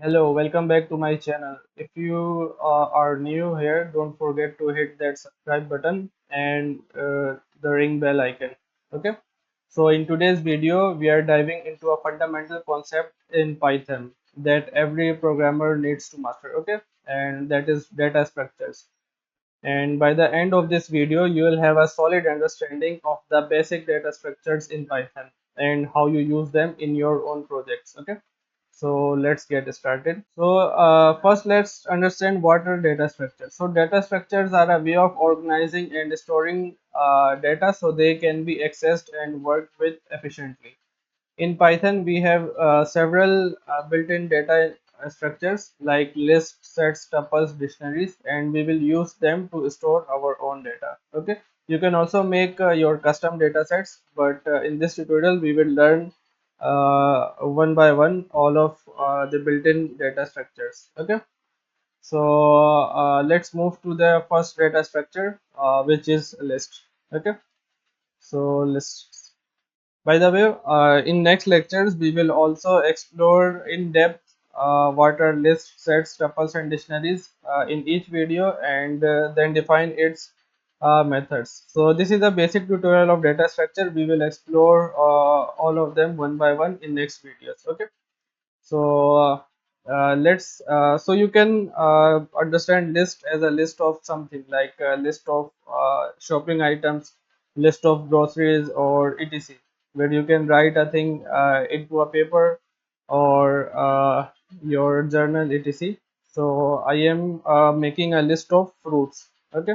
Hello, welcome back to my channel. If you are new here, don't forget to hit that subscribe button and the ring bell icon. Okay. So in today's video, we are diving into a fundamental concept in Python that every programmer needs to master. Okay, and that is data structures. And by the end of this video, you will have a solid understanding of the basic data structures in Python and how you use them in your own projects. Okay, so let's get started. So first, let's understand what are data structures. So data structures are a way of organizing and storing data so they can be accessed and worked with efficiently. In Python, we have several built-in data structures like lists, sets, tuples, dictionaries, and we will use them to store our own data. Okay. You can also make your custom data sets, but in this tutorial, we will learn one by one all of the built-in data structures. Okay. So let's move to the first data structure, which is list. Okay. So list. By the way, in next lectures, we will also explore in depth what are lists, sets, tuples, and dictionaries in each video, and then define its methods. So this is a basic tutorial of data structure. We will explore all of them one by one in next videos. Okay. So let's so you can understand list as a list of something like a list of shopping items, list of groceries, or etc, where you can write a thing into a paper or your journal, etc. So I am making a list of fruits. Okay,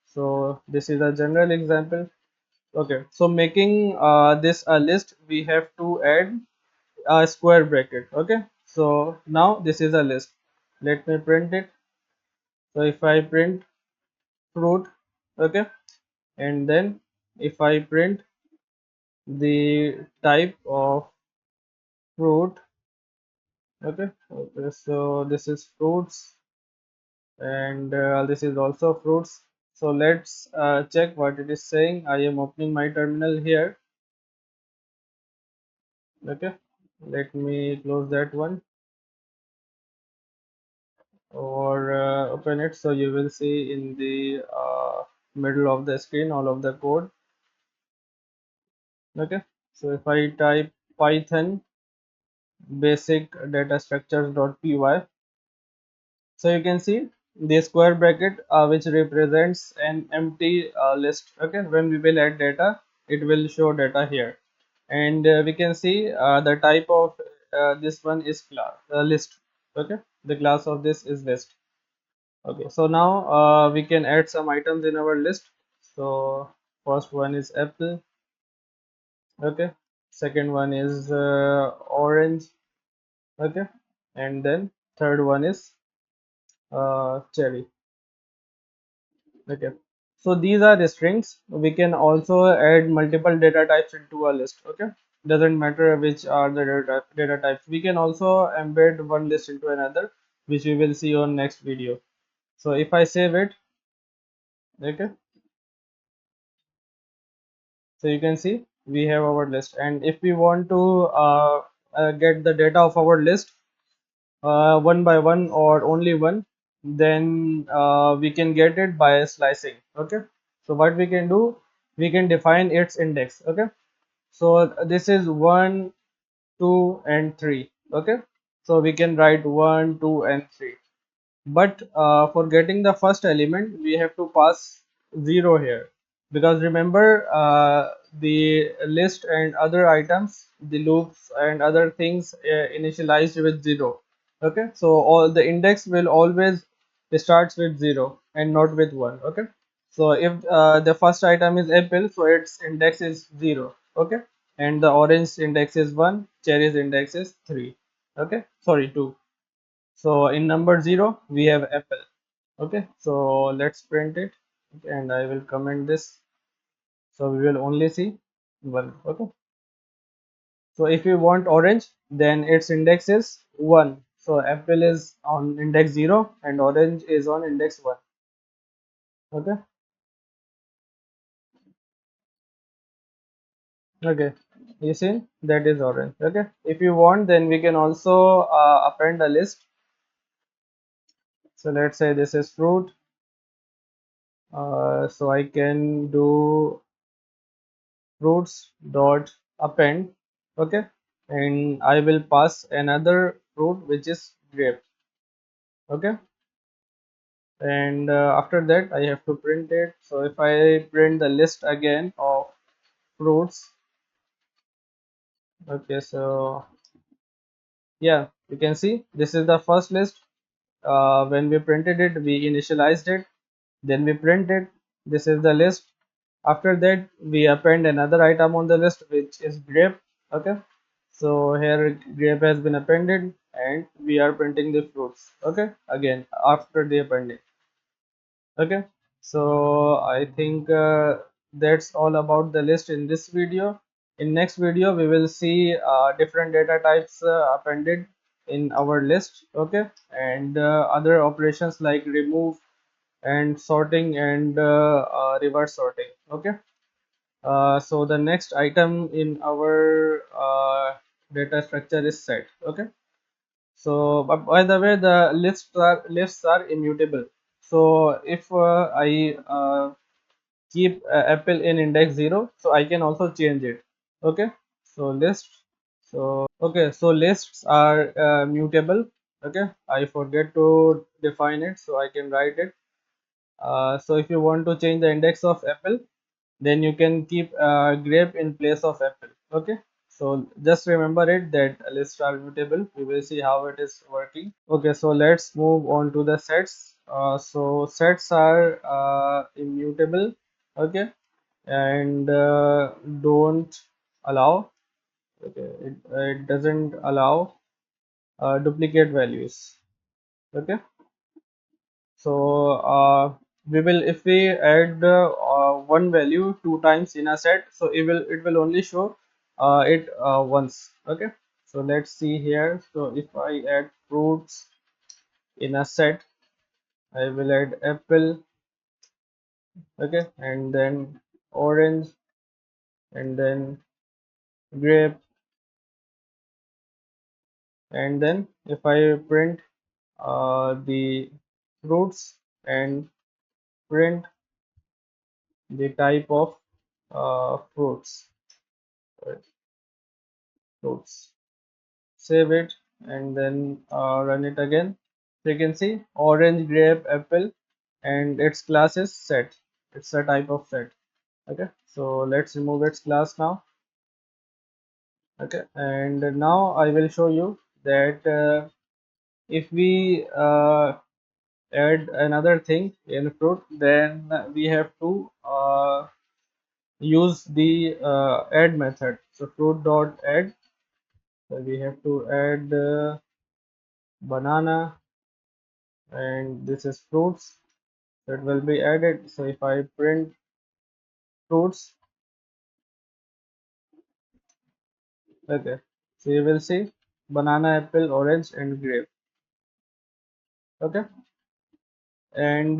so this is a general example. Okay, so making this a list, we have to add a square bracket. Okay, so now this is a list. Let me print it. So if I print fruit, okay, and then if I print the type of fruit, okay, so this is fruits, and this is also fruits. So let's check what it is saying. I am opening my terminal here. Okay, let me close that one or open it, so you will see in the middle of the screen all of the code. Okay, so if I type python basic data structures.py, so you can see the square bracket which represents an empty list. Okay, when we will add data, it will show data here, and we can see the type of this one is class list. Okay, the class of this is list. Okay, so now we can add some items in our list. So first one is apple. Okay, second one is orange. Okay, and then third one is cherry. Okay, so these are the strings. We can also add multiple data types into a list. Okay, doesn't matter which are the data types. We can also embed one list into another, which we will see on next video. So if I save it, okay, so you can see we have our list, and if we want to get the data of our list one by one or only one, then we can get it by slicing. Okay, so what we can do, we can define its index. Okay, so this is 1, 2 and 3. Okay, so we can write 1, 2 and 3, but for getting the first element we have to pass 0 here, because remember the list and other items, the loops and other things initialized with 0. Okay, so all the index will always starts with 0 and not with 1. Okay, so if the first item is apple, so its index is 0. Okay, and the orange index is 1, cherry's index is 3. Okay, sorry, 2. So in number 0 we have apple. Okay, so let's print it. Okay, and I will comment this, so we will only see 1. Okay, so if you want orange, then its index is 1, so apple is on index 0 and orange is on index 1. Okay, okay, You see, that is orange. Okay, if you want, then we can also append a list. So let's say this is fruit. So I can do fruits dot append. Okay, and I will pass another fruit which is grape. Okay, and after that I have to print it. So if I print the list again of fruits, okay, so yeah, you can see this is the first list. When we printed it, we initialized it, then we print it. This is the list. After that we append another item on the list which is grape. Okay, so here grape has been appended and we are printing the fruits. Okay, again after the appending. Okay, so I think that's all about the list in this video. In next video we will see different data types appended in our list. Okay, and other operations like remove and sorting and reverse sorting. Okay, so the next item in our data structure is set. Okay, so but by the way, the lists are immutable. So if I keep apple in index 0, so I can also change it. Okay, so list. So okay, so lists are mutable. Okay, I forget to define it, so I can write it. So if you want to change the index of apple, then you can keep grape in place of apple. Okay, so just remember it that lists are mutable. We will see how it is working. Okay, so let's move on to the sets. So sets are immutable. Okay, and don't allow. Okay, it doesn't allow duplicate values. Okay, so we will, if we add one value two times in a set, so it will only show it once. Okay, so let's see here. So if I add fruits in a set, I will add apple. Okay, and then orange, and then grape, and then if I print the fruits and print the type of fruits, sorry, fruits, save it, and then run it again. So you can see orange, grape, apple, and its class is set. It's a type of set. Okay, so let's remove its class now. Okay, and now I will show you that if we add another thing in fruit, then we have to use the add method. So fruit dot add, so we have to add banana, and this is fruits that will be added. So if I print fruits, okay, so you will see banana, apple, orange, and grape. Okay, and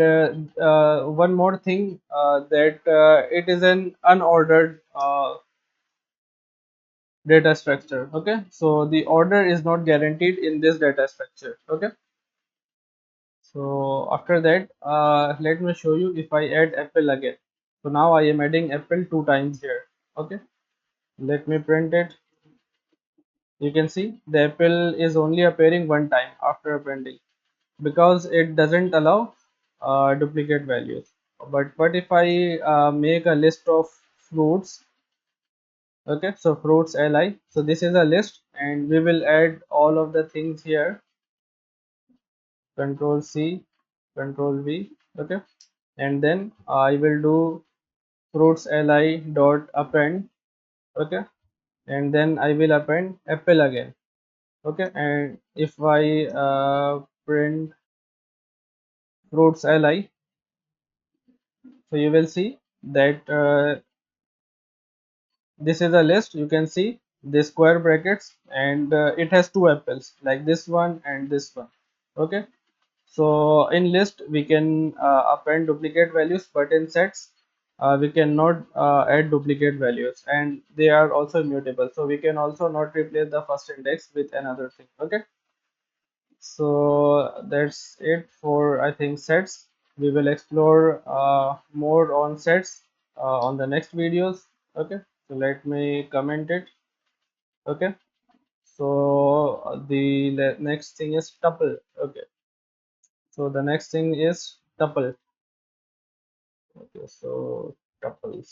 one more thing, that it is an unordered data structure. Okay, so the order is not guaranteed in this data structure. Okay, so after that, let me show you if I add apple again. So now I am adding apple two times here. Okay, let me print it. You can see the apple is only appearing one time after appending, because it doesn't allow duplicate values. But what if I make a list of fruits? Okay, so fruits li, so this is a list and we will add all of the things here. Control C, control V. Okay, and then I will do fruits li dot append. Okay, and then I will append apple again. Okay, and if I print fruits li, so you will see that this is a list. You can see the square brackets, and it has two apples like this one and this one. Okay, so in list we can append duplicate values, but in sets we cannot add duplicate values, and they are also immutable, so we can also not replace the first index with another thing. Okay, so that's it for, I think, sets. We will explore more on sets on the next videos. Okay, so let me comment it. Okay, so the next thing is tuple. Okay, so the next thing is tuple. Okay, so tuple.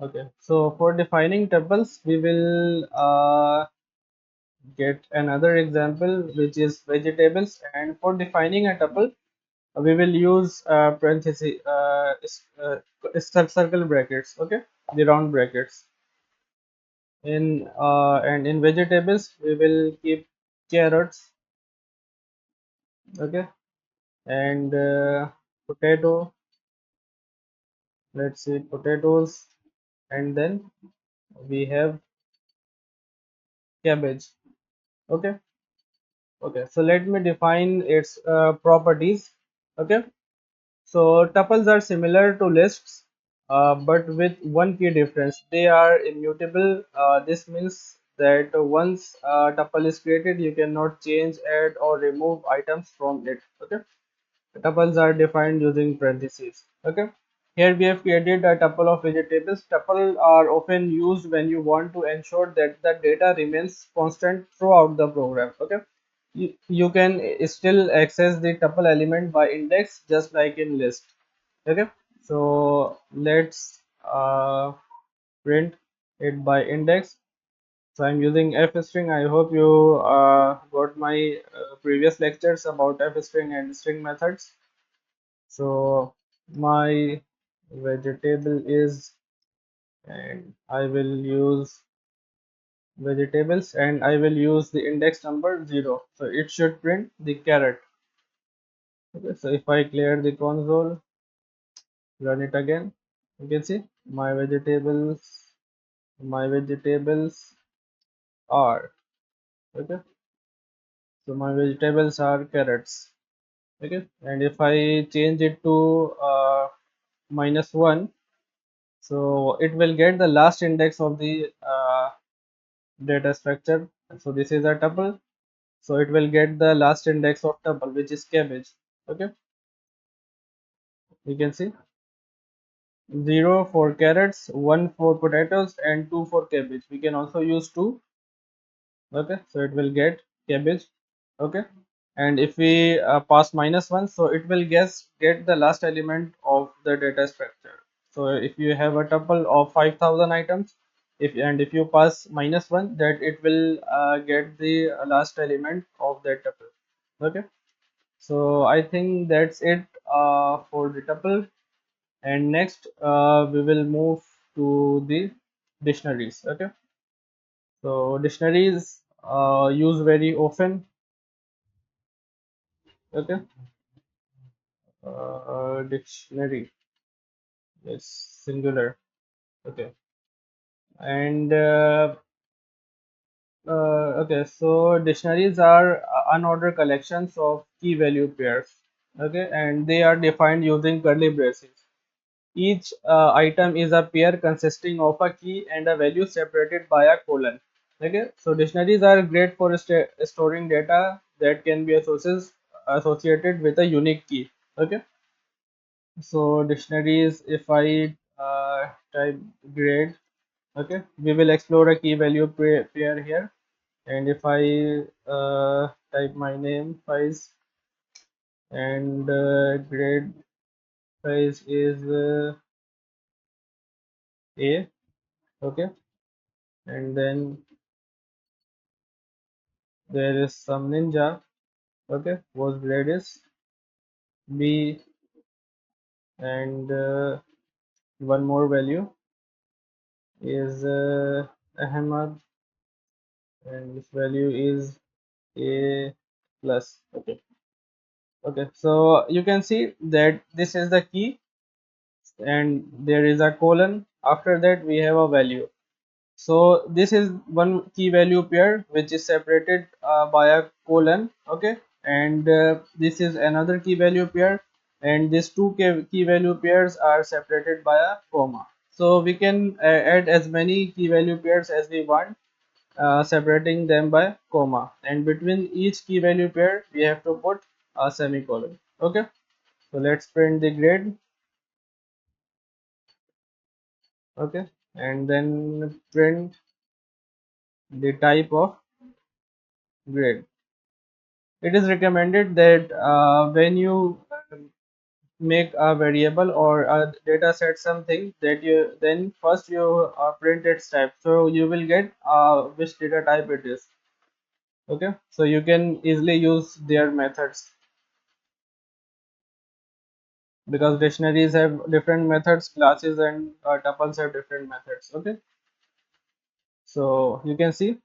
Okay, so for defining tuples, we will get another example, which is vegetables. And for defining a tuple, we will use parenthesis, circle brackets. Okay, the round brackets. In vegetables, we will keep carrots. Okay, and potato. Let's see, potatoes, and then we have cabbage. Okay, okay. So let me define its properties. Okay. So tuples are similar to lists, but with one key difference. They are immutable. This means that once a tuple is created, you cannot change, add, or remove items from it. Okay. Tuples are defined using parentheses. Okay. Here we have created a tuple of vegetables. Tuples are often used when you want to ensure that the data remains constant throughout the program. Okay. You can still access the tuple element by index, just like in list. Okay, so let's print it by index. So I'm using f string. I hope you got my previous lectures about f string and string methods. So my vegetable is, and I will use vegetables, and I will use the index number 0, so it should print the carrot. Okay, so if I clear the console, run it again, you can see my vegetables are, okay, so my vegetables are carrots. Okay, and if I change it to -1, so it will get the last index of the data structure. So this is a tuple, so it will get the last index of tuple, which is cabbage. Okay, you can see 0 for carrots, 1 for potatoes, and 2 for cabbage. We can also use 2. Okay, so it will get cabbage. Okay, and if we pass -1, so it will get the last element of the data structure. So if you have a tuple of 5,000 items, if you pass -1, that it will get the last element of that tuple. Okay, so I think that's it for the tuple. And next we will move to the dictionaries. Okay, so dictionaries used very often. Okay, dictionary is singular. Okay, and okay, so dictionaries are unordered collections of key value pairs. Okay, and they are defined using curly braces. Each item is a pair consisting of a key and a value separated by a colon. Okay, so dictionaries are great for storing data that can be associated with a unique key. Okay, so dictionaries, if I type grade, okay, we will explore a key value pair here. And if I type my name Faiz, and grade Faiz is A, okay, and then there is some ninja, okay, whose grade is B, and one more value is Ahmad, and this value is A plus. Okay, okay, so you can see that this is the key, and there is a colon. After that we have a value. So this is one key value pair which is separated by a colon. Okay, and this is another key value pair and these two key value pairs are separated by a comma. So we can add as many key value pairs as we want, separating them by comma, and between each key value pair we have to put a semicolon. Okay, so let's print the grade. Okay, and then print the type of grade. It is recommended that when you make a variable or a data set something, that you then first you print its type, so you will get which data type it is. Okay, so you can easily use their methods, because dictionaries have different methods, classes and tuples have different methods. Okay, so you can see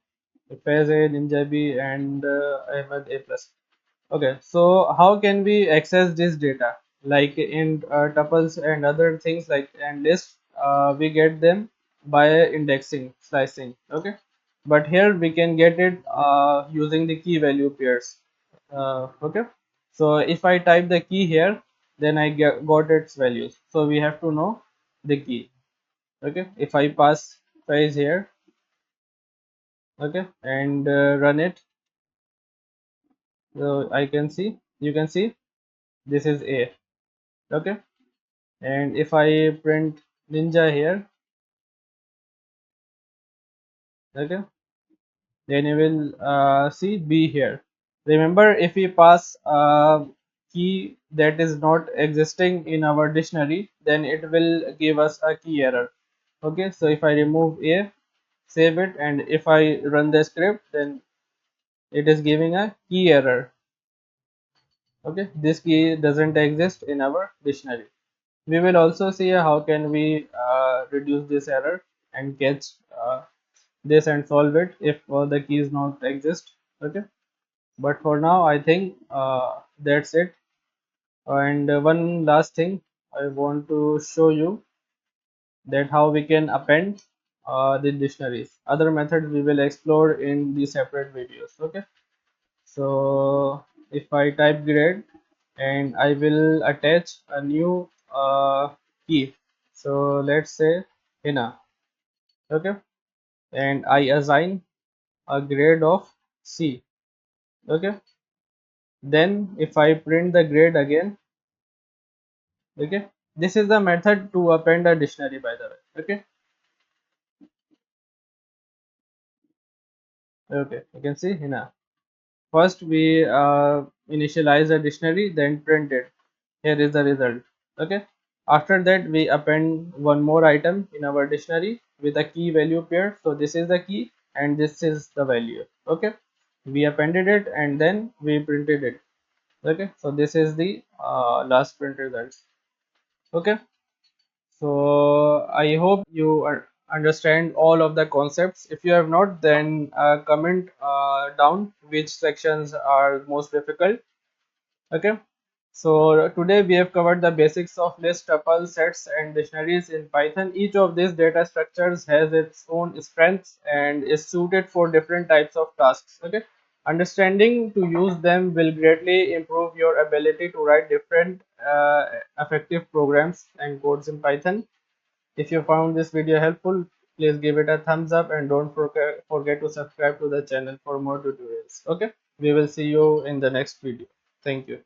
Faiz A, Ninja B, and Ahmed A plus. Okay, so how can we access this data? Like in tuples and other things like and lists, we get them by indexing, slicing. Okay, but here we can get it using the key value pairs. Okay, so if I type the key here, then I got its values. So we have to know the key. Okay, if I pass phrase here, okay, and run it, so I can see, you can see this is A. Okay, and if I print ninja here, okay, then you will see B here. Remember, if we pass a key that is not existing in our dictionary, then it will give us a key error. Okay, so if I remove A, save it, and if I run the script, then it is giving a key error. Okay, this key doesn't exist in our dictionary. We will also see how can we reduce this error and catch this and solve it if the keys not exist. Okay, but for now I think that's it. And one last thing I want to show you, that how we can append the dictionaries. Other methods we will explore in the separate videos. Okay, so if I type grade and I will attach a new key, so let's say Hina. Okay, and I assign a grade of C. Okay, then if I print the grade again, okay, this is the method to append a dictionary, by the way. Okay, okay, you can see Hina. First we initialize a dictionary, then print it. Here is the result. Okay, after that we append one more item in our dictionary with a key value pair. So this is the key and this is the value. Okay, we appended it and then we printed it. Okay, so this is the last print results. Okay, so I hope you understand all of the concepts. If you have not, then comment down which sections are most difficult. Okay, so today we have covered the basics of list, tuple, sets and dictionaries in Python. Each of these data structures has its own strengths and is suited for different types of tasks. Okay, understanding to use them will greatly improve your ability to write different effective programs and codes in Python. If you found this video helpful, please give it a thumbs up and don't forget to subscribe to the channel for more tutorials. Okay, we will see you in the next video. Thank you.